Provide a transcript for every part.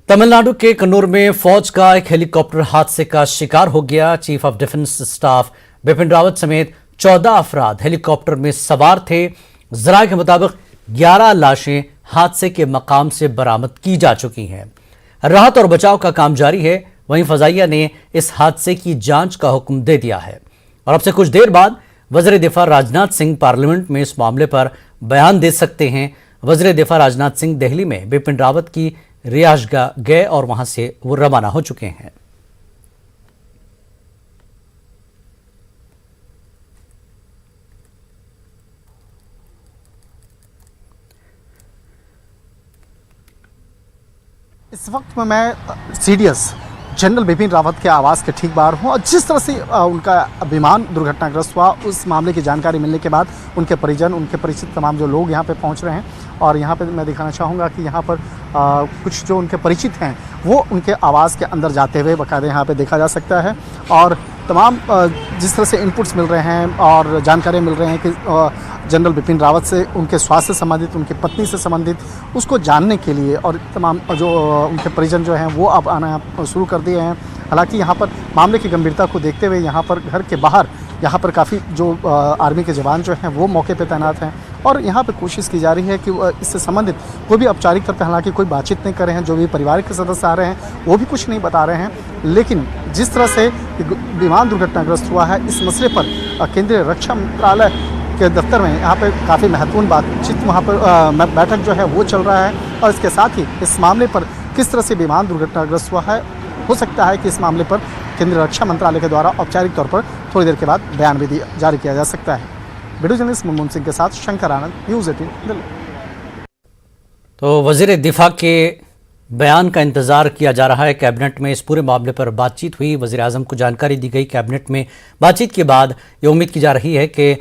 तमिलनाडु के कन्नूर में फौज का एक हेलीकॉप्टर हादसे का शिकार हो गया। Chief of defence staff Bipin Rawat समेत 14 अफराद हेलीकॉप्टर में सवार थे। जराये के मुताबिक 11 लाशें हादसे के मकाम से बरामद की जा चुकी हैं। राहत और बचाव का काम जारी है। वहीं फजाइया ने इस हादसे की जांच का हुक्म दे दिया है और अब से कुछ देर बाद वज़ीर दिफा राजनाथ सिंह पार्लियामेंट में इस मामले पर बयान दे सकते हैं। वज़ीर दिफा राजनाथ सिंह दिल्ली में बिपिन रावत की रिहायशगाह गए और वहां से वो रवाना हो चुके हैं। इस वक्त में मैं सीडीएस जनरल बिपिन रावत के आवास के ठीक बाहर हूं और जिस तरह से उनका विमान दुर्घटनाग्रस्त हुआ उस मामले की जानकारी मिलने के बाद उनके परिजन, उनके परिचित तमाम जो लोग यहां पे पहुंच रहे हैं और यहां पे मैं दिखाना चाहूँगा कि यहां पर कुछ जो उनके परिचित हैं वो उनके आवास के अंदर जाते हुए बाकायदा यहां पे देखा जा सकता है और तमाम जिस तरह से इनपुट्स मिल रहे हैं और जानकारी मिल रहे हैं कि जनरल बिपिन रावत से उनके स्वास्थ्य से संबंधित, उनकी पत्नी से संबंधित उसको जानने के लिए और तमाम जो उनके परिजन जो हैं वो अब आना शुरू कर दिए हैं। हालांकि यहाँ पर मामले की गंभीरता को देखते हुए यहाँ पर घर के बाहर यहाँ पर काफ़ी जो आर्मी के जवान जो हैं वो मौके पे तैनात हैं और यहाँ पे कोशिश की जा रही है कि इससे संबंधित कोई भी औपचारिक तौर पर हालांकि कोई बातचीत नहीं कर रहे हैं। जो भी परिवार के सदस्य आ रहे हैं वो भी कुछ नहीं बता रहे हैं, लेकिन जिस तरह से विमान दुर्घटनाग्रस्त हुआ है इस मसले पर केंद्रीय रक्षा मंत्रालय के दफ्तर में यहाँ पे काफ़ी महत्वपूर्ण बातचीत वहाँ पर बैठक जो है वो चल रहा है और इसके साथ ही इस मामले पर किस तरह से विमान दुर्घटनाग्रस्त हुआ है हो सकता है कि इस मामले पर केंद्रीय रक्षा मंत्रालय के द्वारा औपचारिक तौर पर थोड़ी देर के बाद बयान भी जारी किया जा सकता है। वीडियो जर्नलिस्ट मुनमुन सिंह के साथ शंकर आनंद, न्यूज़ 18 दिल्ली। तो वज़ीर दिफा के बयान का इंतजार किया जा रहा है। कैबिनेट में इस पूरे मामले पर बातचीत हुई, वज़ीर आज़म को जानकारी दी गई। कैबिनेट में बातचीत के बाद ये उम्मीद की जा रही है कि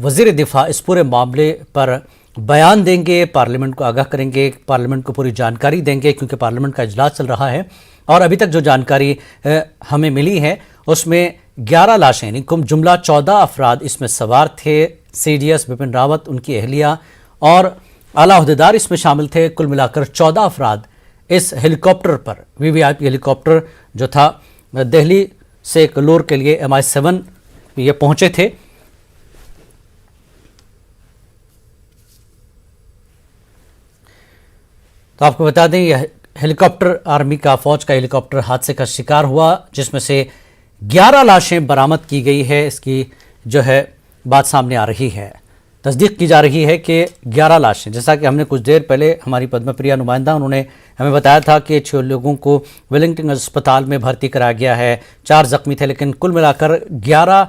वज़ीर दिफा इस पूरे मामले पर बयान देंगे, पार्लियामेंट को आगाह करेंगे, पार्लियामेंट को पूरी जानकारी देंगे क्योंकि पार्लियामेंट का इजलास चल रहा है। और अभी तक जो जानकारी हमें मिली है उसमें 11 लाशें यानी कुल जुमला 14 अफराद इसमें सवार थे। सीडीएस बिपिन रावत, उनकी अहलिया और आला ओहदेदार इसमें शामिल थे। कुल मिलाकर 14 अफराद इस हेलीकॉप्टर पर, वीवीआईपी हेलीकॉप्टर जो था दिल्ली से कन्नूर के लिए MI7 ये पहुंचे थे। तो आपको बता दें यह हेलीकॉप्टर आर्मी का, फौज का हेलीकॉप्टर हादसे का शिकार हुआ जिसमें से 11 लाशें बरामद की गई है। इसकी जो है बात सामने आ रही है, तस्दीक की जा रही है कि 11 लाशें, जैसा कि हमने कुछ देर पहले हमारी पद्मप्रिया नुमाइंदा उन्होंने हमें बताया था कि 6 लोगों को वेलिंगटन अस्पताल में भर्ती कराया गया है, 4 जख्मी थे, लेकिन कुल मिलाकर 11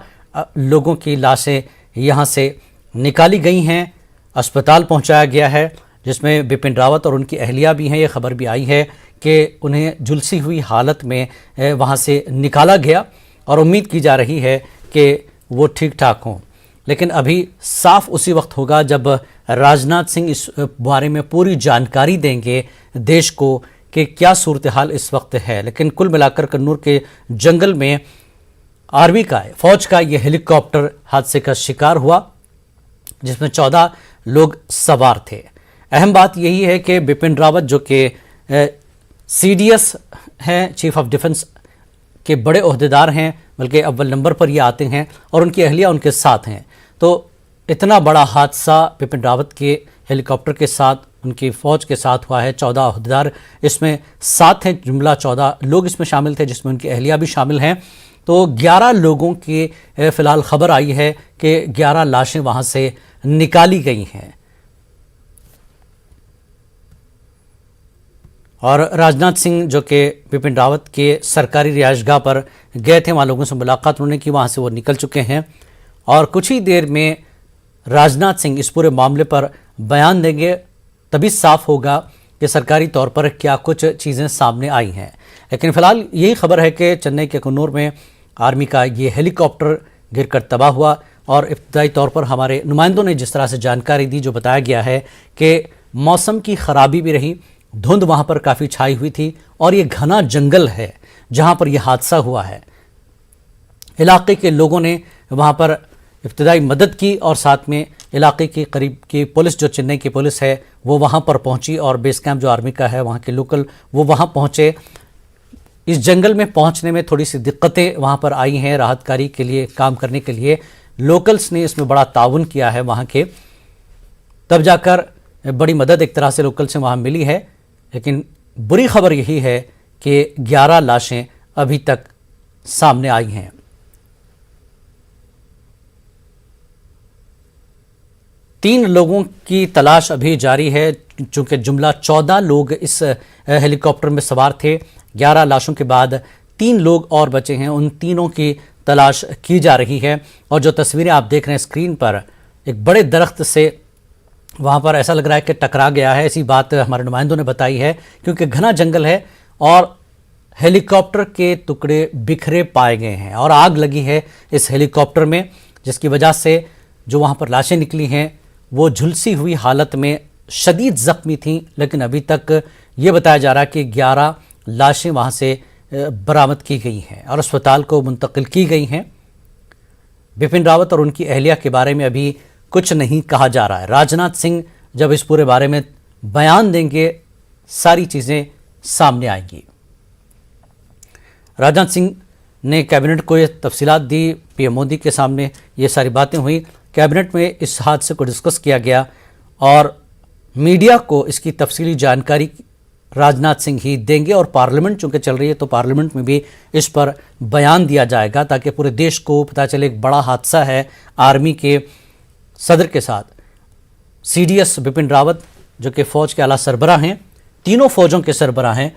लोगों की लाशें यहाँ से निकाली गई हैं, अस्पताल पहुँचाया गया है जिसमें बिपिन रावत और उनकी अहलिया भी हैं। ये खबर भी आई है कि उन्हें झुलसी हुई हालत में वहाँ से निकाला गया और उम्मीद की जा रही है कि वो ठीक ठाक हों। लेकिन अभी साफ उसी वक्त होगा जब राजनाथ सिंह इस बारे में पूरी जानकारी देंगे देश को कि क्या सूरत हाल इस वक्त है। लेकिन कुल मिलाकर कन्नूर के जंगल में आर्मी का, फौज का ये हेलीकॉप्टर हादसे का शिकार हुआ जिसमें 14 लोग सवार थे। अहम बात यही है कि बिपिन रावत जो कि सीडीएस हैं, चीफ ऑफ डिफेंस के बड़े ओहदेदार हैं, बल्कि अव्वल नंबर पर ये आते हैं और उनकी अहलिया उनके साथ हैं। तो इतना बड़ा हादसा बिपिन रावत के हेलीकॉप्टर के साथ, उनकी फ़ौज के साथ हुआ है। 14 ओहदेदार इसमें साथ हैं, जुमला 14 लोग इसमें शामिल थे जिसमें उनकी अहलिया भी शामिल हैं। तो 11 लोगों की फ़िलहाल खबर आई है कि 11 लाशें वहाँ से निकाली गई हैं और राजनाथ सिंह जो कि बिपिन रावत के सरकारी रिहायशगाह पर गए थे, वहाँ लोगों से मुलाकात उन्होंने की, वहाँ से वो निकल चुके हैं और कुछ ही देर में राजनाथ सिंह इस पूरे मामले पर बयान देंगे। तभी साफ होगा कि सरकारी तौर पर क्या कुछ चीज़ें सामने आई हैं। लेकिन फ़िलहाल यही खबर है कि चेन्नई के कन्नूर में आर्मी का ये हेलीकॉप्टर गिरकर तबाह हुआ और इब्तदाई तौर पर हमारे नुमाइंदों ने जिस तरह से जानकारी दी, जो बताया गया है कि मौसम की ख़राबी भी रही, धुंध वहाँ पर काफ़ी छाई हुई थी और ये घना जंगल है जहाँ पर यह हादसा हुआ है। इलाके के लोगों ने वहाँ पर इब्तदाई मदद की और साथ में इलाके की करीब की पुलिस, जो चेन्नई की पुलिस है, वो वहाँ पर पहुँची और बेस कैंप जो आर्मी का है वहाँ के लोकल वो वहाँ पहुँचे। इस जंगल में पहुँचने में थोड़ी सी दिक्कतें वहाँ पर आई हैं। राहत कार्य के लिए काम करने के लिए लोकल्स ने इसमें बड़ा ताउन किया है वहाँ के, तब जाकर बड़ी मदद एक तरह से लोकल से वहाँ मिली है। लेकिन बुरी खबर यही है कि 11 लाशें अभी तक सामने आई हैं। तीन लोगों की तलाश अभी जारी है, चूंकि जुमला 14 लोग इस हेलीकॉप्टर में सवार थे। 11 लाशों के बाद 3 लोग और बचे हैं, उन तीनों की तलाश की जा रही है। और जो तस्वीरें आप देख रहे हैं स्क्रीन पर, एक बड़े दरख्त से वहाँ पर ऐसा लग रहा है कि टकरा गया है, ऐसी बात हमारे नुमाइंदों ने बताई है, क्योंकि घना जंगल है और हेलीकॉप्टर के टुकड़े बिखरे पाए गए हैं और आग लगी है इस हेलीकॉप्टर में, जिसकी वजह से जो वहाँ पर लाशें निकली हैं वो झुलसी हुई हालत में शदीद ज़ख्मी थीं। लेकिन अभी तक ये बताया जा रहा है कि 11 लाशें वहाँ से बरामद की गई हैं और अस्पताल को मुंतकिल की गई हैं। बिपिन रावत और उनकी अहलिया के बारे में अभी कुछ नहीं कहा जा रहा है। राजनाथ सिंह जब इस पूरे बारे में बयान देंगे, सारी चीज़ें सामने आएंगी। राजनाथ सिंह ने कैबिनेट को ये तफसीलात दी, पीएम मोदी के सामने ये सारी बातें हुई। कैबिनेट में इस हादसे को डिस्कस किया गया और मीडिया को इसकी तफसीली जानकारी राजनाथ सिंह ही देंगे और पार्लियामेंट चूंकि चल रही है तो पार्लियामेंट में भी इस पर बयान दिया जाएगा, ताकि पूरे देश को पता चले एक बड़ा हादसा है आर्मी के सदर के साथ। सीडीएस बिपिन रावत जो कि फ़ौज के आला सरबराह हैं, तीनों फ़ौजों के सरबराह हैं,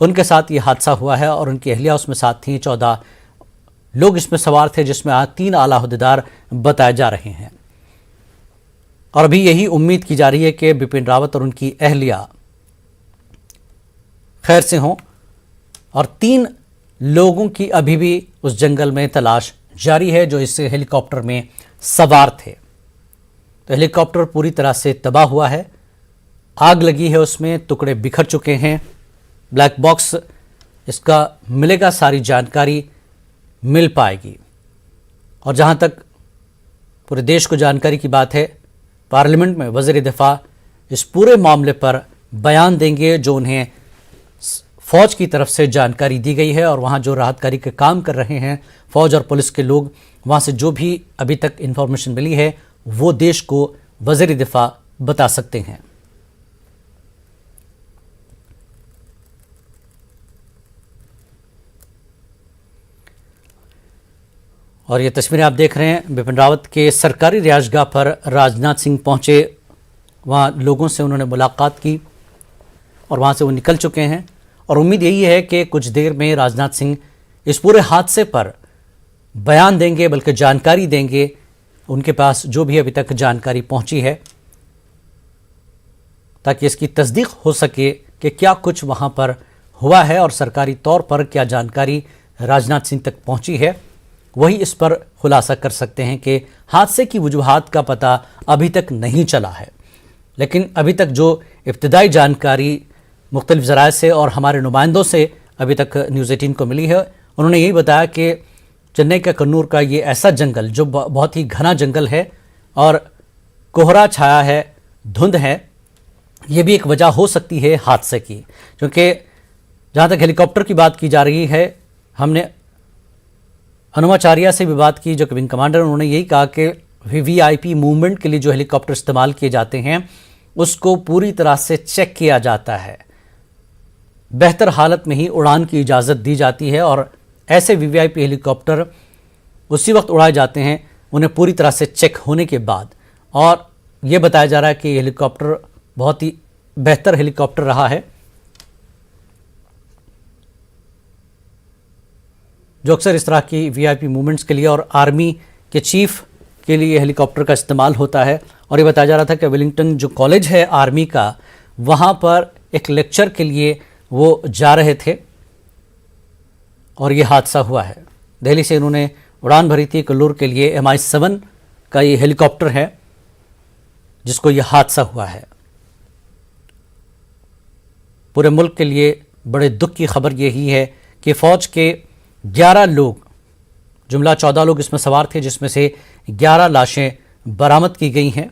उनके साथ ये हादसा हुआ है और उनकी अहलिया उसमें साथ थी। 14 लोग इसमें सवार थे, जिसमें आज 3 आला अहदेदार बताए जा रहे हैं। और अभी यही उम्मीद की जा रही है कि बिपिन रावत और उनकी अहलिया खैर से हों। और 3 लोगों की अभी भी उस जंगल में तलाश जारी है जो इस हेलीकॉप्टर में सवार थे। तो हेलीकॉप्टर पूरी तरह से तबाह हुआ है, आग लगी है उसमें, टुकड़े बिखर चुके हैं। ब्लैक बॉक्स इसका मिलेगा, सारी जानकारी मिल पाएगी। और जहां तक पूरे देश को जानकारी की बात है, पार्लियामेंट में वज़ीर दिफा इस पूरे मामले पर बयान देंगे, जो उन्हें फ़ौज की तरफ से जानकारी दी गई है। और वहाँ जो राहत कार्य के काम कर रहे हैं फ़ौज और पुलिस के लोग, वहाँ से जो भी अभी तक इन्फॉर्मेशन मिली है वो देश को वज़ीर दिफा बता सकते हैं। और ये तस्वीरें आप देख रहे हैं, बिपिन रावत के सरकारी रिहाइशगाह पर राजनाथ सिंह पहुंचे, वहाँ लोगों से उन्होंने मुलाकात की और वहाँ से वो निकल चुके हैं। और उम्मीद यही है कि कुछ देर में राजनाथ सिंह इस पूरे हादसे पर बयान देंगे, बल्कि जानकारी देंगे। उनके पास जो भी अभी तक जानकारी पहुंची है, ताकि इसकी तस्दीक हो सके कि क्या कुछ वहाँ पर हुआ है और सरकारी तौर पर क्या जानकारी राजनाथ सिंह तक पहुंची है। वही इस पर खुलासा कर सकते हैं कि हादसे की वजूहात का पता अभी तक नहीं चला है। लेकिन अभी तक जो इब्तदाई जानकारी मुख्तलिफ ज़राए से और हमारे नुमाइंदों से अभी तक न्यूज़ 18 को मिली है, उन्होंने यही बताया कि चेन्नई का कन्नूर का ये ऐसा जंगल जो बहुत ही घना जंगल है और कोहरा छाया है, धुंध है, ये भी एक वजह हो सकती है हादसे की। क्योंकि जहाँ तक हेलीकॉप्टर की बात की जा रही है, हमने हनुमाचार्य से भी बात की, जो कि विंग कमांडर, उन्होंने यही कहा कि वीवीआईपी मूवमेंट के लिए जो हेलीकॉप्टर इस्तेमाल किए जाते हैं उसको पूरी तरह से चेक किया जाता है, बेहतर हालत में ही उड़ान की इजाज़त दी जाती है। और ऐसे वीवीआईपी हेलीकॉप्टर उसी वक्त उड़ाए जाते हैं उन्हें पूरी तरह से चेक होने के बाद। और ये बताया जा रहा है कि हेलीकॉप्टर बहुत ही बेहतर हेलीकॉप्टर रहा है, जो अक्सर इस तरह की वीआईपी मूवमेंट्स के लिए और आर्मी के चीफ के लिए हेलीकॉप्टर का इस्तेमाल होता है। और ये बताया जा रहा था कि वेलिंगटन जो कॉलेज है आर्मी का, वहाँ पर एक लेक्चर के लिए वो जा रहे थे और ये हादसा हुआ है। दिल्ली से इन्होंने उड़ान भरी थी कल्लूर के लिए। MI-7 का ये हेलीकॉप्टर है जिसको ये हादसा हुआ है। पूरे मुल्क के लिए बड़े दुख की खबर यही है कि फ़ौज के 11 लोग, जुमला 14 लोग इसमें सवार थे, जिसमें से 11 लाशें बरामद की गई हैं।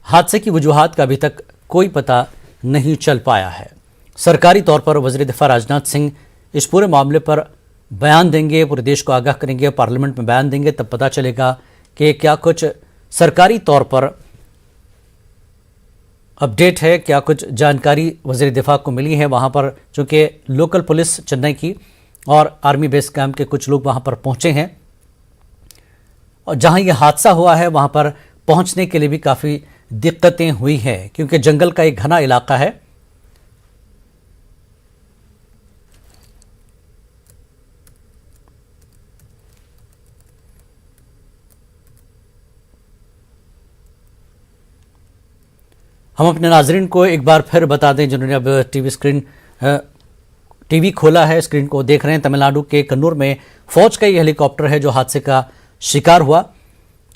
हादसे की वजूहात का अभी तक कोई पता नहीं चल पाया है। सरकारी तौर पर वज़ीर दिफा राजनाथ सिंह इस पूरे मामले पर बयान देंगे, पूरे देश को आगाह करेंगे, पार्लियामेंट में बयान देंगे, तब पता चलेगा कि क्या कुछ सरकारी तौर पर अपडेट है, क्या कुछ जानकारी वज़ीर दिफा को मिली है। वहाँ पर चूँकि लोकल पुलिस चेन्नई की और आर्मी बेस कैंप के कुछ लोग वहाँ पर पहुँचे हैं और जहाँ ये हादसा हुआ है वहाँ पर पहुँचने के लिए भी काफ़ी दिक्कतें हुई हैं, क्योंकि जंगल का एक घना इलाका है। हम अपने नाजरीन को एक बार फिर बता दें, जिन्होंने अब टीवी खोला है, स्क्रीन को देख रहे हैं। तमिलनाडु के कन्नूर में फौज का ये हेलीकॉप्टर है जो हादसे का शिकार हुआ।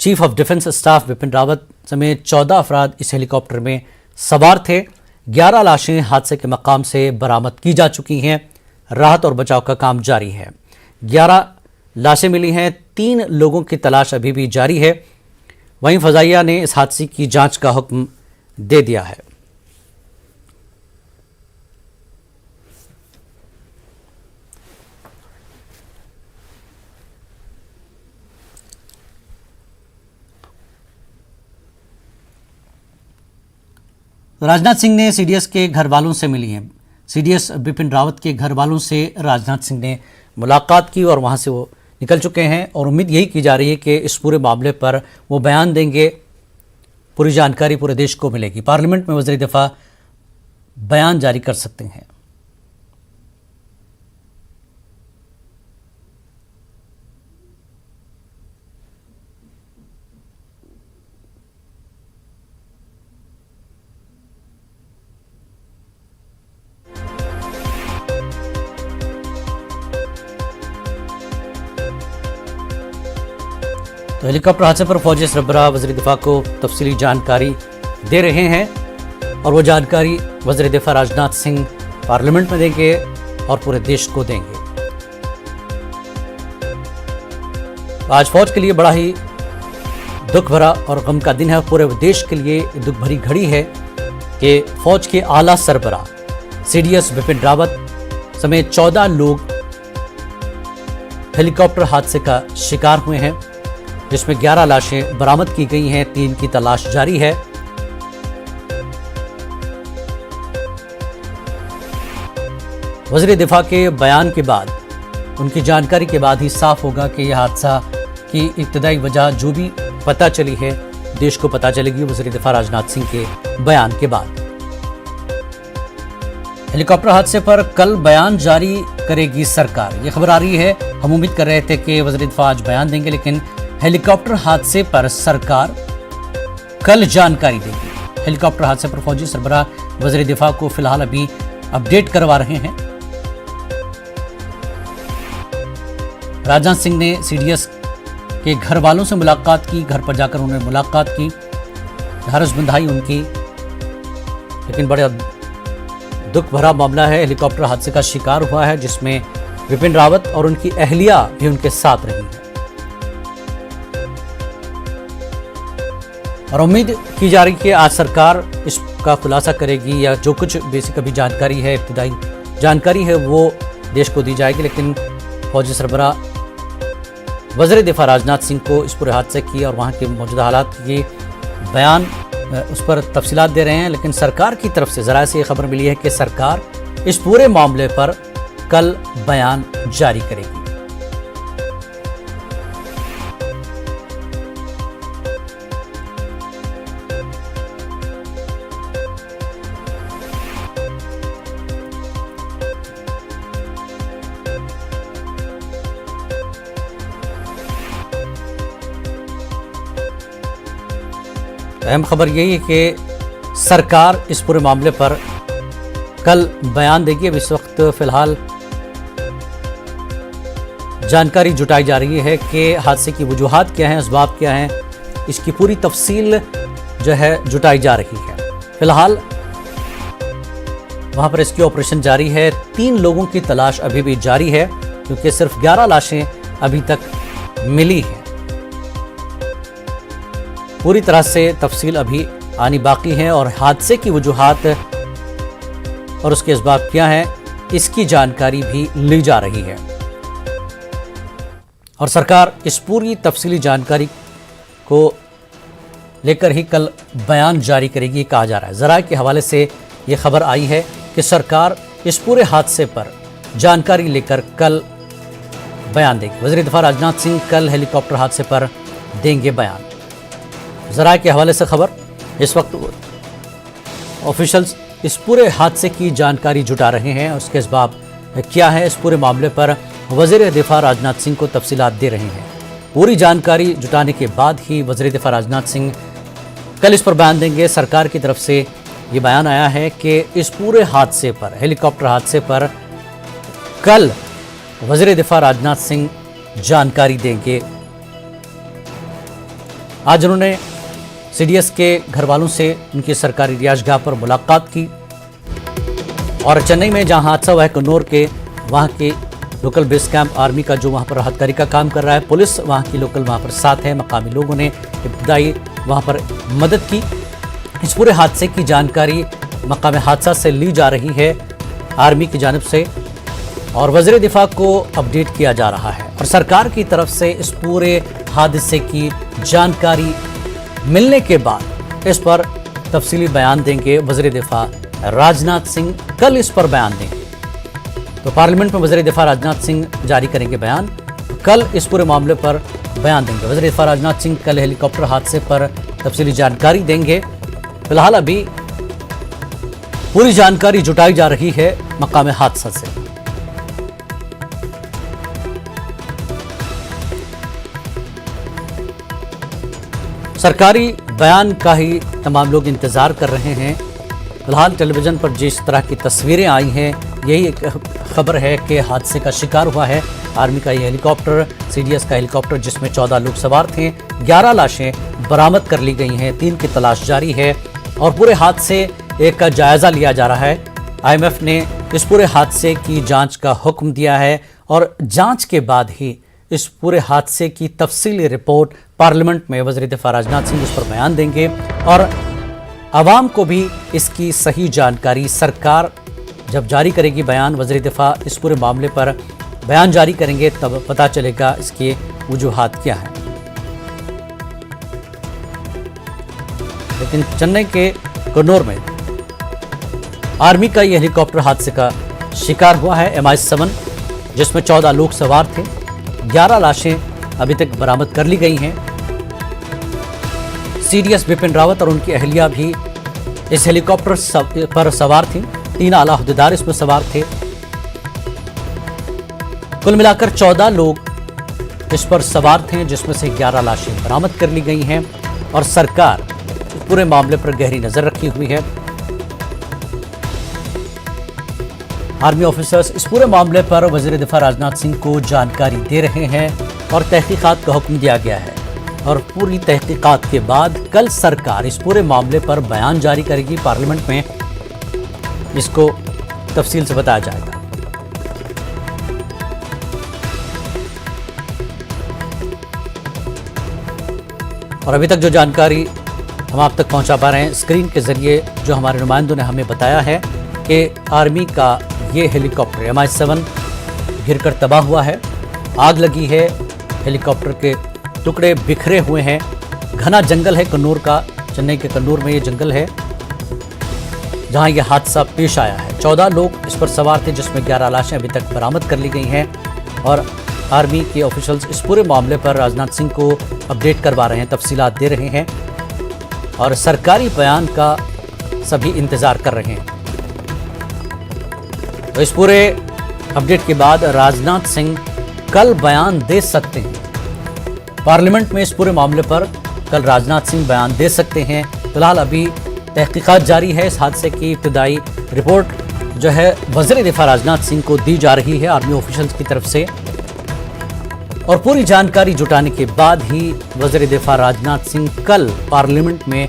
Chief of defence staff Bipin Rawat समेत 14 अफराद इस हेलीकॉप्टर में सवार थे। 11 लाशें हादसे के मकाम से बरामद की जा चुकी हैं। राहत और बचाव का काम जारी है। 11 लाशें मिली हैं, 3 लोगों की तलाश अभी भी जारी है। वहीं फजाइया ने इस हादसे की जांच का हुक्म दे दिया है। राजनाथ सिंह ने सीडीएस के घर वालों से मिली हैं। सीडीएस बिपिन रावत के घर वालों से राजनाथ सिंह ने मुलाकात की और वहां से वो निकल चुके हैं और उम्मीद यही की जा रही है कि इस पूरे मामले पर वो बयान देंगे, पूरी जानकारी पूरे देश को मिलेगी। पार्लियामेंट में वज़ीर दिफा बयान जारी कर सकते हैं। तो हेलीकॉप्टर हादसे पर फौजी सरबराह वज़ीर दिफा को तफसीली जानकारी दे रहे हैं और वो जानकारी वज़ीर दिफा राजनाथ सिंह पार्लियामेंट में देंगे और पूरे देश को देंगे। आज फौज के लिए बड़ा ही दुख भरा और गम का दिन है। पूरे देश के लिए दुख भरी घड़ी है कि फौज के आला सरबराह सीडीएस बिपिन रावत समेत 14 लोग हेलीकॉप्टर हादसे का शिकार हुए हैं, जिसमें 11 लाशें बरामद की गई हैं, 3 की तलाश जारी है। वज़ीर दिफा के बयान के बाद, उनकी जानकारी के बाद ही साफ होगा कि यह हादसा की इब्तदाई वजह जो भी पता चली है देश को पता चलेगी वज़ीर दिफा राजनाथ सिंह के बयान के बाद। हेलीकॉप्टर हादसे पर कल बयान जारी करेगी सरकार, ये खबर आ रही है। हम उम्मीद कर रहे थे कि वज़ीर दिफा आज बयान देंगे, लेकिन हेलीकॉप्टर हादसे पर सरकार कल जानकारी देगी। हेलीकॉप्टर हादसे पर फौजी सरबराह वज़ीर दिफा को फिलहाल अभी अपडेट करवा रहे हैं। राजनाथ सिंह ने सीडीएस के घर वालों से मुलाकात की, घर पर जाकर उन्होंने मुलाकात की, ढारस बंधाई उनकी, लेकिन बड़ा दुख भरा मामला है। हेलीकॉप्टर हादसे का शिकार हुआ है जिसमें बिपिन रावत और उनकी अहलिया भी उनके साथ रही है और उम्मीद की जा रही है कि आज सरकार इसका खुलासा करेगी या जो कुछ बेसिक अभी जानकारी है, इब्तिदाई जानकारी है, वो देश को दी जाएगी। लेकिन फौजी सरबराह वज़ीर दिफा राजनाथ सिंह को इस पूरे हादसे की और वहाँ के मौजूदा हालात की बयान उस पर तफसीलात दे रहे हैं। लेकिन सरकार की तरफ से ज़रा से ये खबर मिली है कि सरकार इस पूरे मामले पर कल बयान जारी करेगी। अहम खबर यही है कि सरकार इस पूरे मामले पर कल बयान देगी। अब इस वक्त फिलहाल जानकारी जुटाई जा रही है कि हादसे की वजूहात क्या हैं, असबाब क्या हैं, इसकी पूरी तफसील जो है जुटाई जा रही है। फिलहाल वहां पर रेस्क्यू ऑपरेशन जारी है। 3 लोगों की तलाश अभी भी जारी है क्योंकि सिर्फ 11 लाशें अभी तक मिली है। पूरी तरह से तफसील अभी आनी बाकी है और हादसे की वजूहात और उसके असबाब क्या हैं, इसकी जानकारी भी ली जा रही है। और सरकार इस पूरी तफसीली जानकारी को लेकर ही कल बयान जारी करेगी, कहा जा रहा है। ज़राए के हवाले से ये खबर आई है कि सरकार इस पूरे हादसे पर जानकारी लेकर कल बयान देगी। वज़ीर दिफा राजनाथ सिंह कल हेलीकॉप्टर हादसे पर देंगे बयान। ज़राए के हवाले से खबर, इस वक्त ऑफिशियल्स इस पूरे हादसे की जानकारी जुटा रहे हैं। उसके असबाब क्या है, इस पूरे मामले पर वज़ीर दिफा राजनाथ सिंह को तफसीलात दे रहे हैं। पूरी जानकारी जुटाने के बाद ही वज़ीर दिफा राजनाथ सिंह कल इस पर बयान देंगे। सरकार की तरफ से ये बयान आया है कि इस पूरे हादसे पर, हेलीकॉप्टर हादसे पर कल वज़ीर दिफा राजनाथ सिंह जानकारी देंगे। आज उन्होंने सीडीएस के घर वालों से उनकी सरकारी रिहाइशगाह पर मुलाकात की और चेन्नई में जहां हादसा हुआ है कन्नौर के, वहां के लोकल बेस कैंप आर्मी का जो वहां पर राहतकारी का काम कर रहा है, पुलिस वहां की लोकल वहां पर साथ है, मकामी लोगों ने इब्तदाई वहां पर मदद की। इस पूरे हादसे की जानकारी मकाम हादसा से ली जा रही है आर्मी की जानिब से और वज़ीर दिफा को अपडेट किया जा रहा है। और सरकार की तरफ से इस पूरे हादसे की जानकारी मिलने के बाद इस पर तफसीली बयान देंगे वज़ीर दिफा राजनाथ सिंह। कल इस पर बयान देंगे तो पार्लियामेंट में वज़ीर दिफा राजनाथ सिंह जारी करेंगे बयान। कल इस पूरे मामले पर बयान देंगे वज़ीर दिफा राजनाथ सिंह। कल हेलीकॉप्टर हादसे पर तफसीली जानकारी देंगे। फिलहाल अभी पूरी जानकारी जुटाई जा रही है मकाम हादसा से। सरकारी बयान का ही तमाम लोग इंतजार कर रहे हैं। फिलहाल टेलीविजन पर जिस तरह की तस्वीरें आई हैं, यही एक खबर है कि हादसे का शिकार हुआ है आर्मी का ये हेलीकॉप्टर, सीडीएस का हेलीकॉप्टर, जिसमें 14 लोग सवार थे। 11 लाशें बरामद कर ली गई हैं, 3 की तलाश जारी है और पूरे हादसे एक का जायजा लिया जा रहा है। आईएमएफ ने इस पूरे हादसे की जांच का हुक्म दिया है और जांच के बाद ही इस पूरे हादसे की तफसीली रिपोर्ट पार्लियामेंट में वज़ीर दिफा राजनाथ सिंह इस पर बयान देंगे और आवाम को भी इसकी सही जानकारी सरकार जब जारी करेगी बयान, वज़ीर दिफा इस पूरे मामले पर बयान जारी करेंगे, तब पता चलेगा इसके वजूहात क्या है। लेकिन चेन्नई के कन्नौर में आर्मी का यह हेलीकॉप्टर हादसे का शिकार हुआ है MI-7, जिसमें 14 लोग सवार थे। 11 लाशें अभी तक बरामद कर ली गई हैं। सीडीएस बिपिन रावत और उनकी अहलिया भी इस हेलीकॉप्टर पर सवार थी। 3 आला अहदेदार इसमें सवार थे। कुल मिलाकर 14 लोग इस पर सवार थे, जिसमें से 11 लाशें बरामद कर ली गई हैं और सरकार पूरे मामले पर गहरी नजर रखी हुई है। आर्मी ऑफिसर्स इस पूरे मामले पर वज़ीर दिफा राजनाथ सिंह को जानकारी दे रहे हैं और तहकीकात का हुक्म दिया गया है और पूरी तहकीकात के बाद कल सरकार इस पूरे मामले पर बयान जारी करेगी। पार्लियामेंट में इसको तफसील से बताया जाएगा। और अभी तक जो जानकारी हम आप तक पहुंचा पा रहे हैं स्क्रीन के जरिए, जो हमारे नुमाइंदों ने हमें बताया है कि आर्मी का ये हेलीकॉप्टर MI-7 गिरकर तबाह हुआ है। आग लगी है, हेलीकॉप्टर के टुकड़े बिखरे हुए हैं। घना जंगल है कन्नौर का, चेन्नई के कन्नौर में ये जंगल है जहां ये हादसा पेश आया है। 14 लोग इस पर सवार थे, जिसमें 11 लाशें अभी तक बरामद कर ली गई हैं और आर्मी के ऑफिशियल्स इस पूरे मामले पर राजनाथ सिंह को अपडेट करवा रहे हैं, तफसीलात दे रहे हैं और सरकारी बयान का सभी इंतजार कर रहे हैं। तो इस पूरे अपडेट के बाद राजनाथ सिंह कल बयान दे सकते हैं। पार्लियामेंट में इस पूरे मामले पर कल राजनाथ सिंह बयान दे सकते हैं। फिलहाल अभी तहकीकात जारी है। इस हादसे की इब्तदाई रिपोर्ट जो है वज़ीर दिफा राजनाथ सिंह को दी जा रही है आर्मी ऑफिशियल्स की तरफ से और पूरी जानकारी जुटाने के बाद ही वज़ीर दिफा राजनाथ सिंह कल पार्लियामेंट में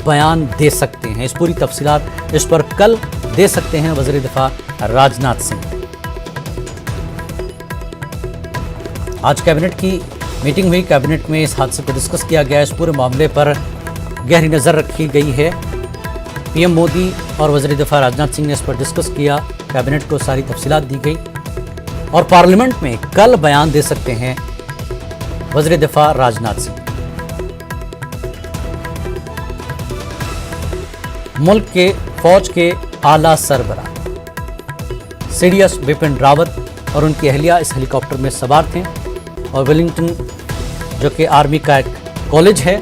बयान दे सकते हैं। इस पूरी तफसीलात इस पर कल दे सकते हैं वज़ीर दिफा राजनाथ सिंह। आज कैबिनेट की मीटिंग हुई, कैबिनेट में इस हादसे को डिस्कस किया गया। इस पूरे मामले पर गहरी नज़र रखी गई है। पीएम मोदी और वज़ीर दिफा राजनाथ सिंह ने इस पर डिस्कस किया। कैबिनेट को सारी तफसीलात दी गई और पार्लियामेंट में कल बयान दे सकते हैं वज़ीर दिफा राजनाथ सिंह। मुल्क के फौज के आला सरबराह सीडीएस बिपिन रावत और उनकी अहलिया इस हेलीकॉप्टर में सवार थे और वेलिंगटन, जो कि आर्मी का एक कॉलेज है,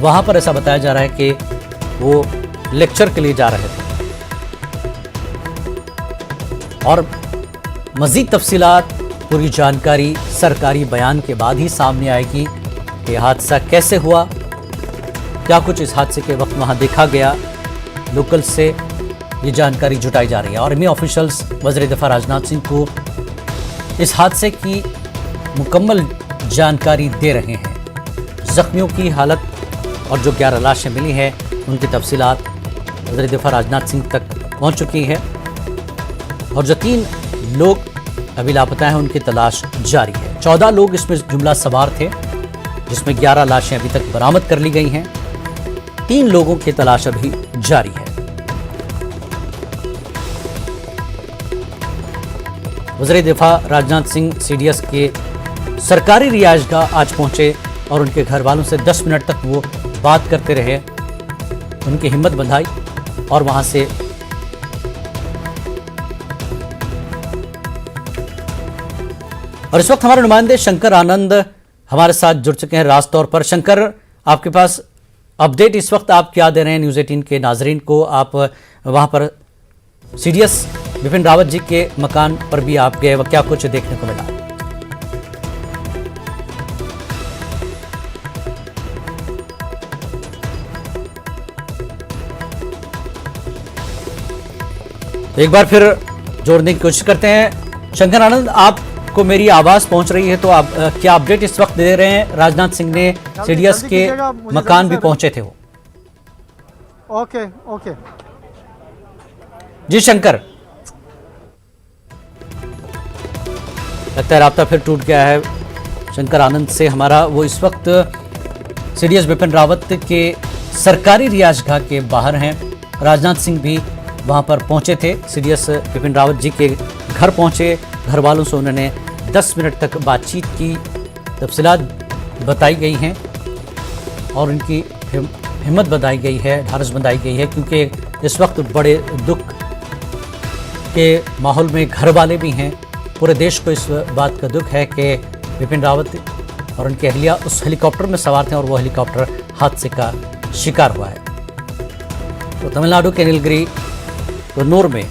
वहां पर ऐसा बताया जा रहा है कि वो लेक्चर के लिए जा रहे थे। और मजीद तफसीलात, पूरी जानकारी सरकारी बयान के बाद ही सामने आएगी कि हादसा कैसे हुआ, क्या कुछ इस हादसे के वक्त वहां देखा गया। लोकल से ये जानकारी जुटाई जा रही है। आर्मी ऑफिशियल्स वज़ीर दिफा राजनाथ सिंह को इस हादसे की मुकम्मल जानकारी दे रहे हैं। जख्मियों की हालत और जो 11 लाशें मिली हैं उनकी तफसीलात वज़ीर दिफा राजनाथ सिंह तक पहुंच चुकी है और जो 3 लोग अभी लापता हैं उनकी तलाश जारी है। 14 लोग इसमें जुमला सवार थे, जिसमें 11 लाशें अभी तक बरामद कर ली गई हैं। 3 लोगों की तलाश अभी जारी है। वज़ीर दिफा राजनाथ सिंह सीडीएस के सरकारी रिहाइशगाह आज पहुंचे और उनके घर वालों से 10 मिनट तक वो बात करते रहे, उनकी हिम्मत बंधाई और वहां से और इस वक्त हमारे नुमाइंदे शंकर आनंद हमारे साथ जुड़ चुके हैं राज तौर पर। शंकर, आपके पास अपडेट इस वक्त आप क्या दे रहे हैं न्यूज़ 18 के नाजरीन को? आप वहां पर सीडीएस बिपिन रावत जी के मकान पर भी आप गए, क्या कुछ देखने को मिला? एक बार फिर जोड़ने की कोशिश करते हैं। शंकर आनंद, आपको मेरी आवाज पहुंच रही है तो आप क्या अपडेट इस वक्त दे रहे हैं? राजनाथ सिंह ने सीडीएस के मकान भी पहुंचे थे वो। ओके ओके जी शंकर, लगता है राब्ता फिर टूट गया है शंकर आनंद से हमारा। वो इस वक्त सीडीएस बिपिन रावत के सरकारी रिहाइशगाह के बाहर हैं। राजनाथ सिंह भी वहां पर पहुंचे थे। सीडीएस बिपिन रावत जी के घर पहुंचे, घर वालों से उन्होंने 10 मिनट तक बातचीत की, तफसीलात बताई गई हैं और उनकी हिम्मत बधाई गई है, ढारस बंधाई गई है, क्योंकि इस वक्त बड़े दुख के माहौल में घर वाले भी हैं। पूरे देश को इस बात का दुख है कि बिपिन रावत और उनकी अहलिया उस हेलीकॉप्टर में सवार थे और वो हेलीकॉप्टर हादसे का शिकार हुआ है। तो तमिलनाडु के नीलगिरी कन्नूर में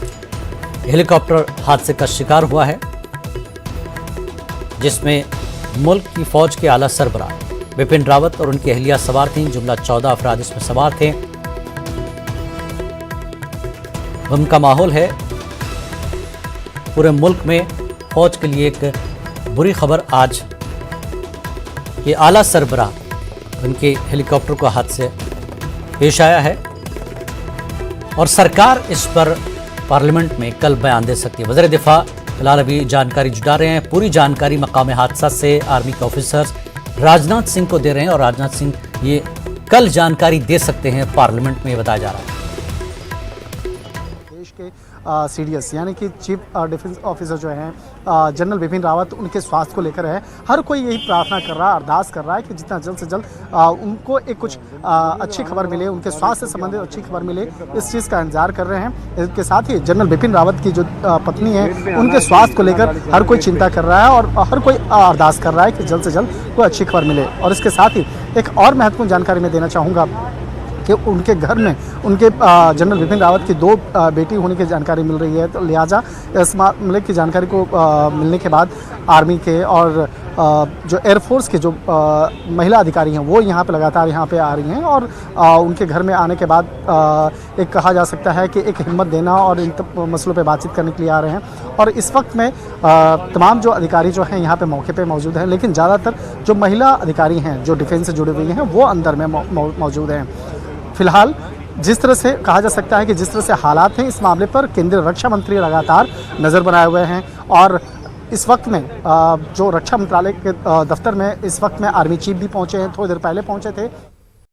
हेलीकॉप्टर हादसे का शिकार हुआ है, जिसमें मुल्क की फौज के आला सरबराह बिपिन रावत और उनकी अहलिया सवार थीं। जुमला 14 अफराद इसमें सवार थे। गम का माहौल है पूरे मुल्क में। फौज के लिए एक बुरी खबर आज ये आला सरबराह उनके हेलीकॉप्टर को हादसे पेश आया है और सरकार इस पर पार्लियामेंट में कल बयान दे सकती है। वज़ीर दिफा फिलहाल अभी जानकारी जुटा रहे हैं। पूरी जानकारी मकाम हादसा से आर्मी के ऑफिसर्स राजनाथ सिंह को दे रहे हैं और राजनाथ सिंह ये कल जानकारी दे सकते हैं पार्लियामेंट में, बताया जा रहा है। देश के सीडीएस यानी कि चीफ डिफेंस ऑफिसर जो हैं जनरल बिपिन रावत, उनके स्वास्थ्य को लेकर है। हर कोई यही प्रार्थना कर रहा है, अरदास कर रहा है कि जितना जल्द से जल्द उनको एक कुछ अच्छी खबर मिले, उनके स्वास्थ्य से संबंधित अच्छी खबर मिले, इस चीज़ का इंतजार कर रहे हैं। इसके साथ ही जनरल बिपिन रावत की जो पत्नी है, उनके स्वास्थ्य को लेकर हर कोई चिंता कर रहा है और हर कोई अरदास कर रहा है कि जल्द से जल्द कोई अच्छी खबर मिले। और इसके साथ ही एक और महत्वपूर्ण जानकारी मैं देना चाहूँगा कि उनके घर में उनके जनरल बिपिन रावत की 2 बेटी होने की जानकारी मिल रही है। तो लिहाजा इस मामले की जानकारी को मिलने के बाद आर्मी के और जो एयरफोर्स के जो महिला अधिकारी हैं वो यहाँ पे लगातार यहाँ पे आ रही हैं और उनके घर में आने के बाद एक कहा जा सकता है कि एक हिम्मत देना और इन मसलों पे बातचीत करने के लिए आ रहे हैं। और इस वक्त में तमाम जो अधिकारी जो हैं यहाँ पे मौके पे मौजूद हैं, लेकिन ज़्यादातर जो महिला अधिकारी हैं जो डिफेंस से जुड़े हुए हैं वो अंदर में मौजूद हैं। फिलहाल जिस तरह से कहा जा सकता है कि जिस तरह से हालात हैं, इस मामले पर केंद्रीय रक्षा मंत्री लगातार नज़र बनाए हुए हैं और इस वक्त में जो रक्षा मंत्रालय के दफ्तर में इस वक्त में आर्मी चीफ भी पहुंचे हैं, थोड़ी देर पहले पहुंचे थे।